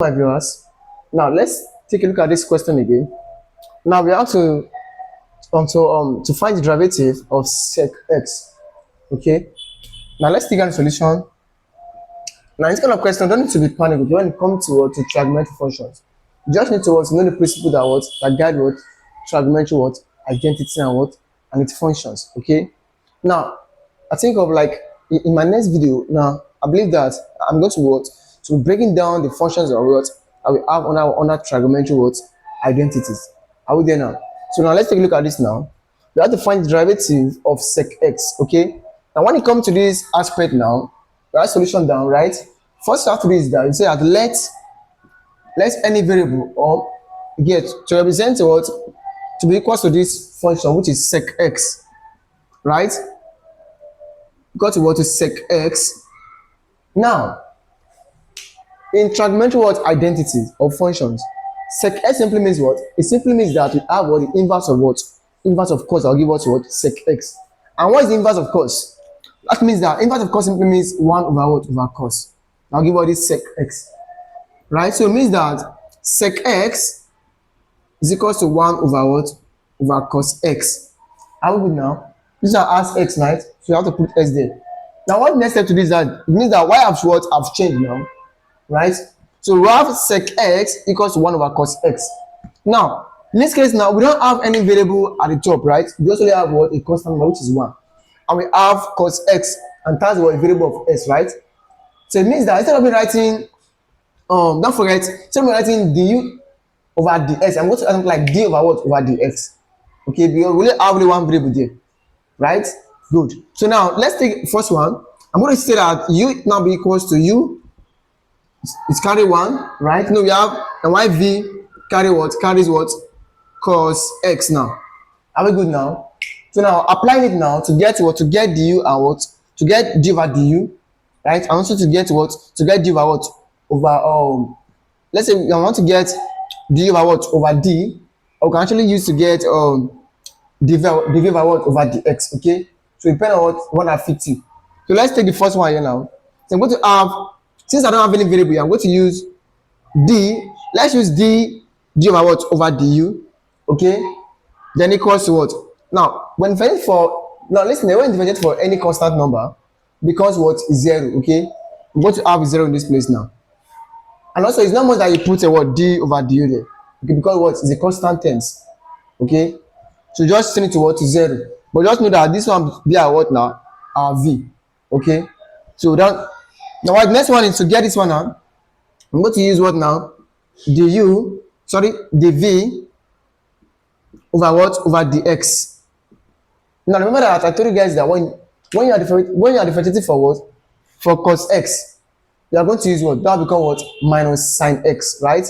My viewers, now let's take a look at this question again. Now we have to find the derivative of sec x. Okay. Now let's take out the solution. Now this kind of question don't need to be panicked when it comes to trigonometric functions. You just need to know the principle that guide trigonometry identity and its functions. Okay. Now I think of like in my next video. Now I believe that I'm going to be breaking down the functions of that we have on our trigonometry identities. Are we there now? So now let's take a look at this now. We have to find the derivative of sec x. Okay. Now when it comes to this aspect now, we have solution down, right? First you have to do is that you say that let any variable or get to represent to be equal to this function which is sec x, right? Got to sec x. Now in trigonometry identities of functions, sec x simply means what? It simply means that we have the inverse of inverse of cos. I'll give us sec x. And what is the inverse of cos? That means that inverse of cos simply means 1 over over cos. I'll give all this sec x, right? So it means that sec x is equals to 1 over over cos x. Are we good now? This is our as x, right? So you have to put s there. Now what next step to this is that it means that y have changed now, right? So we have sec x equals to 1 over cos x. Now in this case now we don't have any variable at the top, right? We just only have a constant number which is 1, and we have cos x, and that's a variable of s, right? So it means that instead of me writing don't forget, instead of me writing du over dx, I'm going to write like d over over dx. Okay, because we only have only one variable there, right? Good. So now let's take the first one. I'm going to say that u now be equals to u, it's carry 1, right? No, we have and yv carries cos x. Now are we good now? So now applying it now to get to get du and to get d over du, right? And also to get to get d over over let's say I want to get d over over d, or we can actually use to get dv over dx. Okay, so depend on what I fit you. So let's take the first one here now. So I'm going to have, since I don't have any variable, I'm going to use d. Let's use d over over du. Okay, then equals to what? Now when differentiate for, now listen, when differentiate for any constant number because is 0. Okay, we're going to have 0 in this place now. And also it's not much that you put a d over du there, okay, because is a constant terms. Okay, so just send it to 0, but just know that this one be our now, our v. Okay, so that now what next one is to get this one now. I'm going to use what now? Dv over over dx. Now remember that I told you guys that when you are differentiating for cos x, you are going to use that will become minus sine x, right?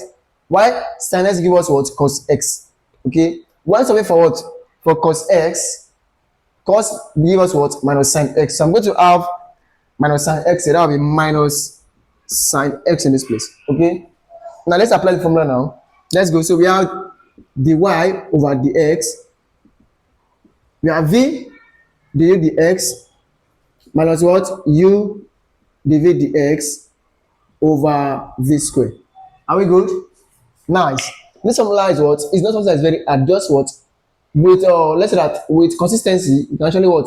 Why sine x give us cos x? Okay, when solving for for cos x, cos give us minus sine x. So I'm going to have minus sine x, so that will be minus sine x in this place. Okay, now let's apply the formula now. Let's go. So we have dy over dx, we have v du dx minus u dv dx over v square. Are we good? Nice. This formula is it's not something that's very hard. Just with let's say that with consistency you can actually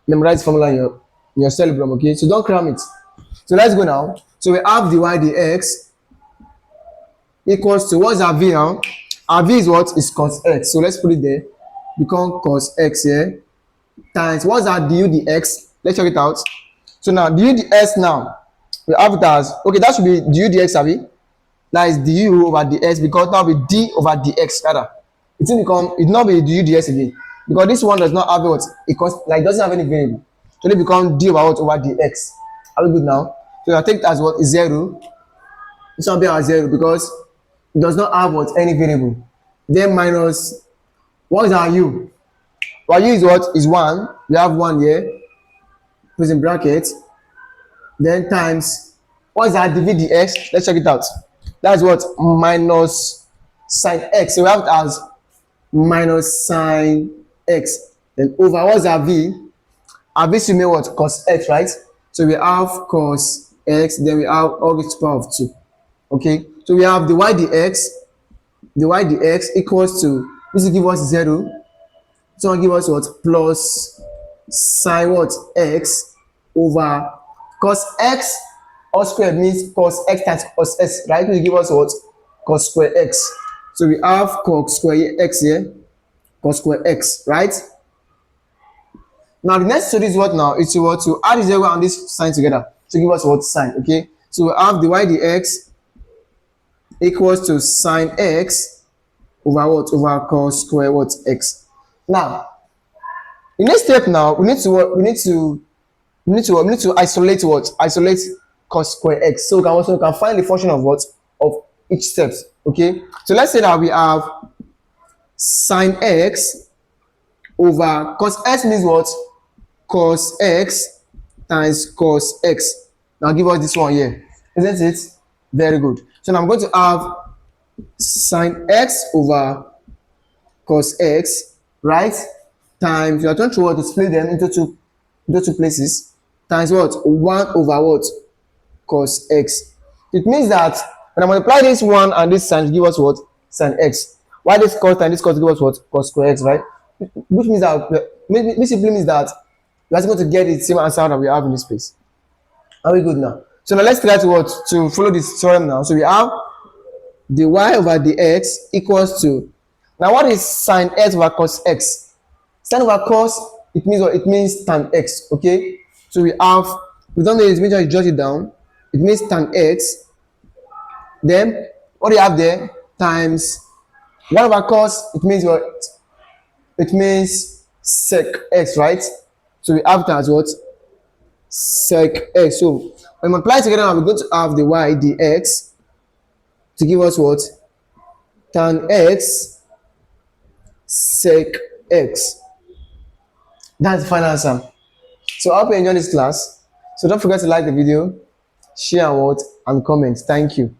memorize formula in your cerebrum. Okay, so don't cram it. So let's go now. So we have dy dx equals to, what's our v now? Our v is is cos x. So let's put it there, become cos x here, times what's our du dx. Let's check it out. So now du dx, now we have it as, okay, that should be du dx, abi? That is du over dx, because now be d over dx rather. It will become, it not be du dx again, because this one does not have like doesn't have any variable. So it become d over over dx. Are we good now? So I take it as is 0. This one be as 0 because it does not have any variable. Then minus, what is our u? Our u is is 1. We have 1 here, put in bracket, then times, what is our dv dx? Let's check it out. That's minus sine x. So we have it as minus sine x, then over, what's our v? Our v should be cos x, right? So we have cos x, then we have all to the power of 2. Okay, So we have the y dx, the y dx equals to, this will give us 0. So will give us what? Plus sine what? X over cos x all squared means cos x times cos s, right? Will give us what? Cos square x. So we have cos square x here, cos square x, right? Now the next study is what now? It's what to add this zero and this sign together to give us what? Sine. Okay, so we have the y dx equals to sine x over what? Over cos square what? X. Now the next step now we need to isolate what? Isolate cos square x. So we can find the function of what? Of each steps. Okay, so let's say that we have sine x over cos x means what? Cos x times cos x. Now give us this one here, isn't it? Very good. So now I'm going to have sine x over cos x, right? Times, you are trying to what? To split them into two places, times what? 1 over what? Cos x. It means that when I multiply this one and this sine, give us what? Sine x. Why this cos and this cos give us what? Cos square x, right? Which means that, this simply means that we are going to get the same answer that we have in this place. Are we good now? So now let's try to what? To follow this theorem now. So we have the y over the x equals to, now what is sine x over cos x? Sine over cos, it means what? It means tan x. Okay, so we don't know this, make sure you jot it down. It means tan x. Then what do you have there? Times 1 over cos, it means what? It means sec x, right? So we have that as what? Sec x. So when we multiply together now, we're going to have the y dx to give us what? Tan x sec x. That's the final answer. So I hope you enjoyed this class. So don't forget to like the video, share and comment. Thank you.